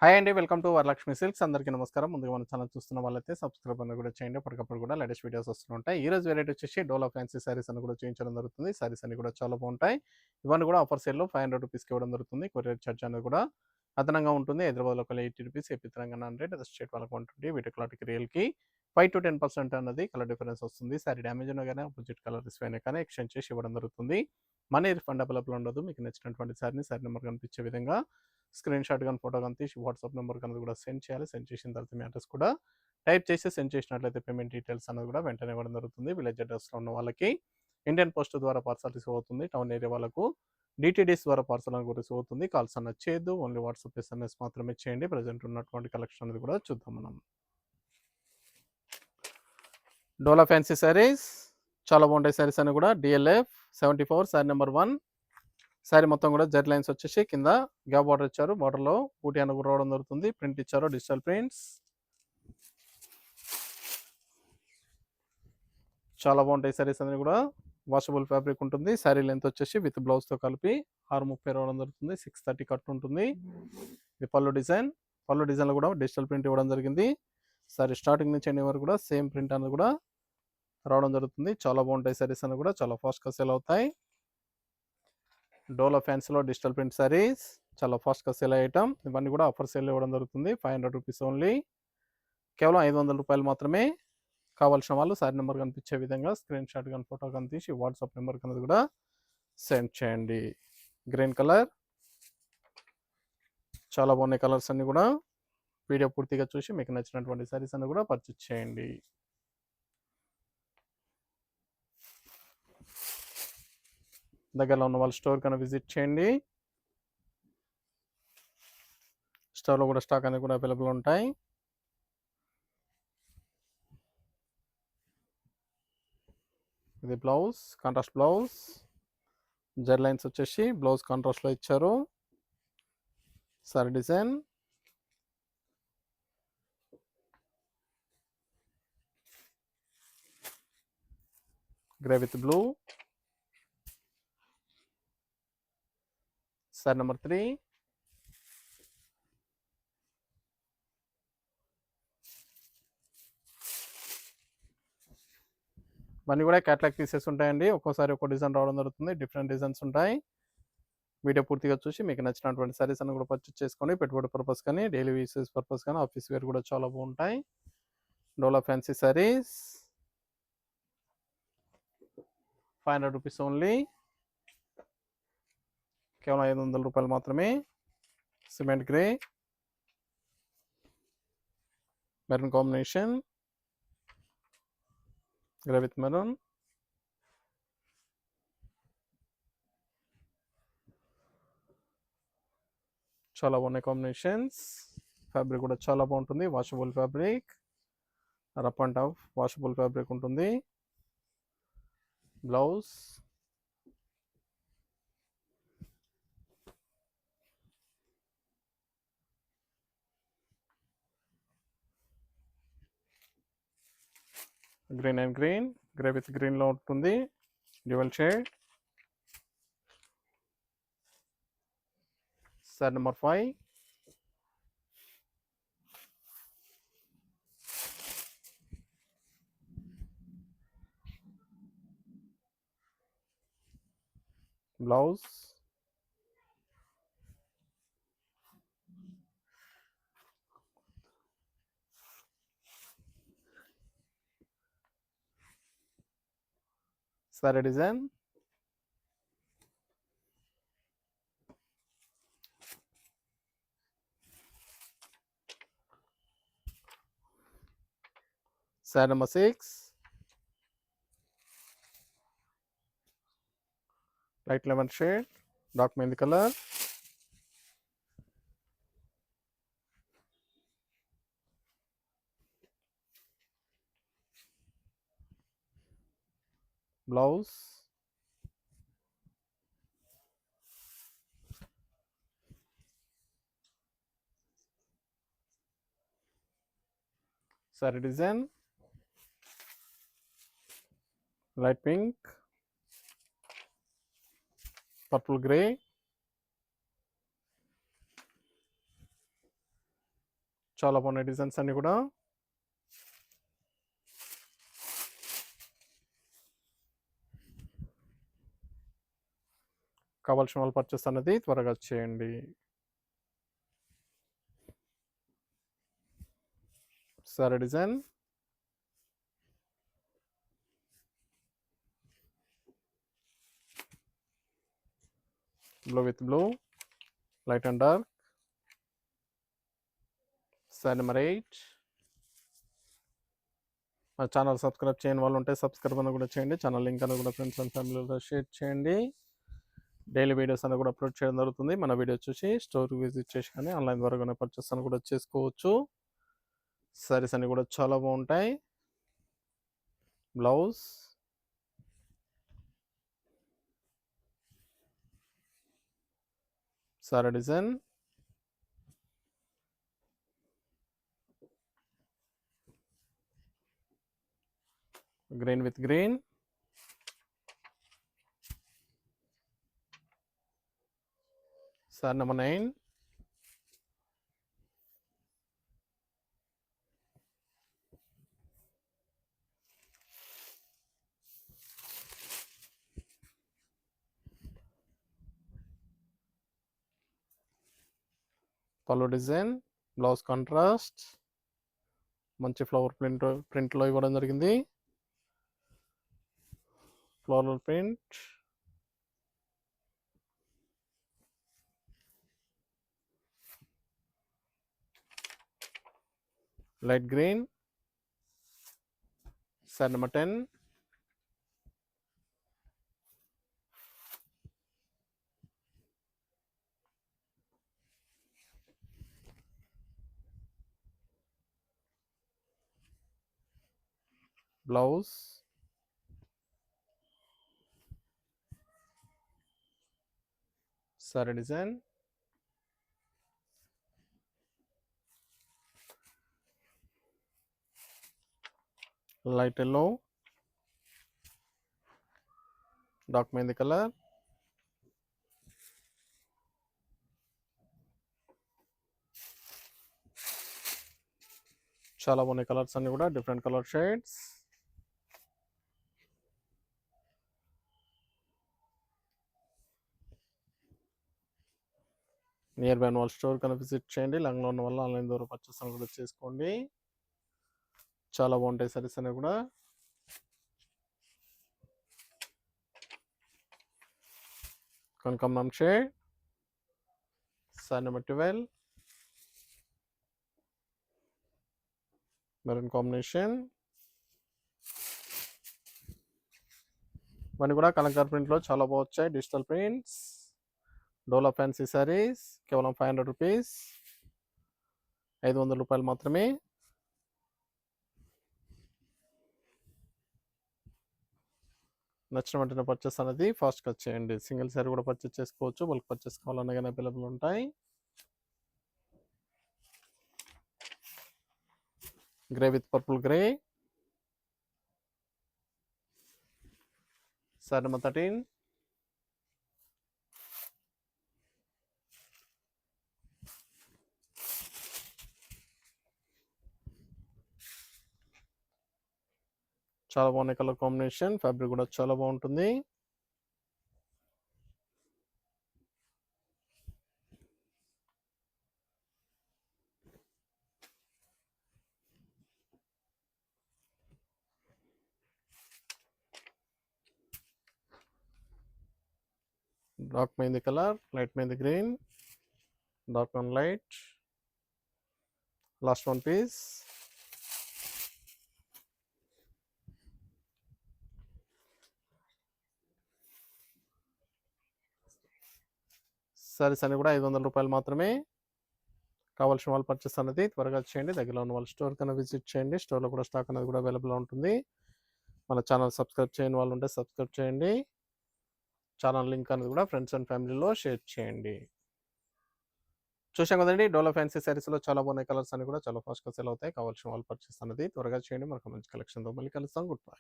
Hi అండి. Welcome to Varalakshmi silks. అందరికీ నమస్కారం. ముందుగా మన ఛానల్ చూస్తున్న వాళ్ళైతే సబ్స్క్రైబ్ అనేది కూడా చేయండి. అప్పటికప్పుడు కూడా లేటెస్ట్ వీడియోస్ వస్తుంటాయి. ఈ రోజు వెరైటీ వచ్చేసి డోలా ఫ్యాన్సీ సారీస్ అని కూడా చూపించడం జరుగుతుంది. సారీస్ అన్ని కూడా చాలా బాగుంటాయి. ఇవన్నీ కూడా ఆఫర్ సేల్లో 500 రూపీస్కి ఇవ్వడం జరుగుతుంది. కొరియర్ చార్జ్ అనేది కూడా అదనంగా ఉంటుంది. హైదరాబాద్లో ఒక 80 rupees, AP Telangana 100, other state వాళ్ళకి 120, వీటి క్లాత్కి రియల్కి 5 to 10% అన్నది కలర్ డిఫరెన్స్ వస్తుంది. సారీ డ్యామేజ్ ఉన్నా కానీ ఆపోజిట్ కలర్ రిస్క్ అయినా కానీ ఎక్స్చేంజ్ చేసి ఇవ్వడం జరుగుతుంది. మనీ రిఫండ్ అవైలబుల్ ఉండదు. మీకు నచ్చినటువంటి సారీని సారీ నెంబర్ కనిపించే విధంగా స్క్రీన్ షాట్ కానీ ఫోటో కానీ తీసి వాట్సాప్ నెంబర్ కనుక కూడా సెండ్ చేయాలి. సెండ్ చేసిన తర్వాత మీ అడ్రస్ కూడా టైప్ చేసి సెండ్ చేసినట్లయితే పేమెంట్ డీటెయిల్స్ అనేది కూడా వెంటనే ఇవ్వడం జరుగుతుంది. విలేజ్ అడ్రస్లో ఉన్న వాళ్ళకి ఇండియన్ పోస్ట్ ద్వారా పార్సల్ రిసీవ్ అవుతుంది. టౌన్ ఏరియా వాళ్ళకు డిటీడీస్ ద్వారా పార్సల్ అనేది కూడా రిసీవ్ అవుతుంది. కాల్స్ అన్నది చేయొద్దు. ఓన్లీ వాట్సాప్ ఎస్ఎంఎస్ మాత్రమే చేయండి. ప్రజెంట్ ఉన్నటువంటి కలెక్షన్ అనేది కూడా చూద్దాం మనం. డోలా ఫ్యాన్సీ శారీస్ చాలా బాగుంటాయి. శారీస్ అని కూడా డిఎల్ఎఫ్ 74 శారీ నెంబర్ 1. శారీ మొత్తం కూడా జెడ్ లైన్స్ వచ్చేసి కింద గ్యాప్ బార్డర్ ఇచ్చారు. బార్డర్లో బూటీ అని కూడా రావడం జరుగుతుంది. ప్రింట్ ఇచ్చారు, డిజిటల్ ప్రింట్స్. చాలా బాగుంటాయి శారీస్ అన్ని కూడా. వాషబుల్ ఫ్యాబ్రిక్ ఉంటుంది. శారీ లెంత్ వచ్చేసి విత్ బ్లౌజ్తో కలిపి 630 రావడం జరుగుతుంది. 630 కట్ ఉంటుంది. ఇది పళ్ళు డిజైన్. పళ్ళు డిజైన్లో కూడా డిజిటల్ ప్రింట్ ఇవ్వడం జరిగింది. శారీ స్టార్టింగ్ నుంచి ఎండింగ్ వరకు కూడా సేమ్ ప్రింట్ అనేది కూడా రావడం జరుగుతుంది. చాలా బాగుంటాయి శారీస్ అన్ని కూడా. చాలా ఫాస్ట్గా సేల్ అవుతాయి. డోలా ఫ్యాన్సీలో డిజిటల్ ప్రింట్ శారీస్ చాలా ఫాస్ట్గా సేల్ ఐటమ్. ఇవన్నీ కూడా ఆఫర్ సేల్ ఇవ్వడం జరుగుతుంది. 500 రూపీస్ ఓన్లీ. కేవలం 500 రూపాయలు మాత్రమే. కావాల్సిన వాళ్ళు సారీ నెంబర్ కనిపించే విధంగా స్క్రీన్ షాట్ కానీ ఫోటో కానీ తీసి వాట్సాప్ నెంబర్ కనుక కూడా సెండ్ చేయండి. గ్రీన్ కలర్ చాలా బాగున్నాయి కలర్స్ అన్ని కూడా. వీడియో పూర్తిగా చూసి మీకు నచ్చినటువంటి సారీస్ అన్ని కూడా పర్చేస్ చేయండి. దగ్గరలో ఉన్న వాళ్ళ స్టోర్ కన్నా విజిట్ చేయండి. స్టోర్లో కూడా స్టాక్ అనేది కూడా అవైలబుల్ ఉంటాయి. ఇది blouse, contrast blouse. Z lines వచ్చేసి బ్లౌజ్ కాంట్రాస్ట్లో ఇచ్చారు. Sorry design grey with blue. Sorry number 3. ఇవన్నీ కూడా క్యాటలాగ్ పీసెస్ ఉంటాయండి. ఒక్కోసారి ఒక్కో డిజైన్ రావడం జరుగుతుంది. డిఫరెంట్ డిజైన్స్ ఉంటాయి. వీడియో పూర్తిగా చూసి మీకు నచ్చినటువంటి సారీస్ అన్ని కూడా పర్చేస్ చేసుకోండి. పెట్టుబడి పర్పస్ కానీ, డైలీ యూసేజ్ పర్పస్ కానీ, ఆఫీస్ వేర్ కూడా చాలా బాగుంటాయి. డోలా ఫ్యాన్సీ సారీస్ 500 రూపీస్ ఓన్లీ. కేవలం 500 రూపాయలు మాత్రమే. Cement grey, maroon combination, grey with maroon. చాలా బాగున్నాయి కాంబినేషన్స్. ఫ్యాబ్రిక్ కూడా చాలా బాగుంటుంది. Washable fabric, rough and tough washable fabric ఉంటుంది. Blouse green and green, grey with గ్రీన్లో ఉంటుంది. Dual shade. Sari number 5. Blouse sari design. Sari number 6. Light lemon shade, dark mehndi colour. Blouse sari design light pink, purple grey, చాలా బాగున్నాయి designs అన్నీ కూడా. కావాల్సిన వాళ్ళు purchase అనేది త్వరగా చేయండి. Sorry design blue with blue, light and dark. Sorry number 8. మా ఛానల్ సబ్స్క్రైబ్ చేయని వాళ్ళు ఉంటే సబ్స్క్రైబ్ అని కూడా చేయండి. ఛానల్ లింక్ అనేది కూడా ఫ్రెండ్స్ అండ్ ఫ్యామిలీలో షేర్ చేయండి. డైలీ వీడియోస్ అనేది కూడా అప్లోడ్ చేయడం జరుగుతుంది. మన వీడియో చూసి స్టోర్కి విజిట్ చేసి కానీ ఆన్లైన్ ద్వారా కానీ పర్చేస్ అని కూడా చేసుకోవచ్చు. సారీస్ అన్ని కూడా చాలా బాగుంటాయి. Blouse, sari design, green with green, sorry number 9. పళ్ళు డిజైన్, బ్లౌజ్ కాంట్రాస్ట్, మంచి ఫ్లవర్ ప్రింట్లో ఇవ్వడం జరిగింది. Floral print, light green, sorry number 10. Blouse, sari design, light yellow, dark mehndi colour, చాలా బాగున్నాయి కలర్స్ అన్ని కూడా, different colour shades. Near by వాళ్ళ స్టోర్ కన్నా విజిట్ చేయండి. లాంగ్లో ఉన్న వల్ల ఆన్లైన్ ద్వారా పర్చేస్ అని కూడా చేసుకోండి. చాలా బాగుంటాయి సారీస్ అనేవి కూడా. కనకాంబరం shade, sari number 12. Maroon combination. ఇవన్నీ కూడా కలంకార్ ప్రింట్లో చాలా బాగా వచ్చాయి. డిజిటల్ ప్రింట్స్, డోలా ఫ్యాన్సీ సారీస్ కేవలం 500 రూపీస్, 500 రూపాయలు మాత్రమే. నచ్చిన వెంటనే పర్చేస్ అనేది ఫాస్ట్గా చేయండి. సింగిల్ సారీ కూడా పర్చేస్ చేసుకోవచ్చు. బల్క్ పర్చేస్ కావాలన్నా కానీ అవైలబుల్ ఉంటాయి. Grey with purple grey, sari number 13. చాలా బాగున్నాయి కలర్ కాంబినేషన్, ఫ్యాబ్రిక్ కూడా చాలా బాగుంటుంది. Dark mehndi colour, light mehndi green, dark and light. Last one piece. Saris అన్ని కూడా 500 రూపాయలు మాత్రమే. కావాల్సిన వాళ్ళు పర్చేస్ అనేది త్వరగా చేయండి. దగ్గరలో ఉన్న వాళ్ళ స్టోర్ కన్నా విజిట్ చేయండి. స్టోర్లో కూడా స్టాక్ అనేది కూడా అవైలబుల్ ఉంటుంది. మన ఛానల్ సబ్స్క్రైబ్ చేయని వాళ్ళు ఉంటే సబ్స్క్రైబ్ చేయండి. ఛానల్ లింక్ అనేది కూడా ఫ్రెండ్స్ అండ్ ఫ్యామిలీలో షేర్ చేయండి. చూసాం కదండి, డోలా ఫ్యాన్సీ సారీస్లో చాలా బాగున్నాయి కలర్స్ అన్ని కూడా చాలా ఫాస్ట్గా సేల్ అవుతాయి. కావాల్సిన వాళ్ళు పర్చేస్ అనేది త్వరగా చేయండి. మనకు మంచి కలెక్షన్తో మళ్ళీ కలుస్తాం. Good bye.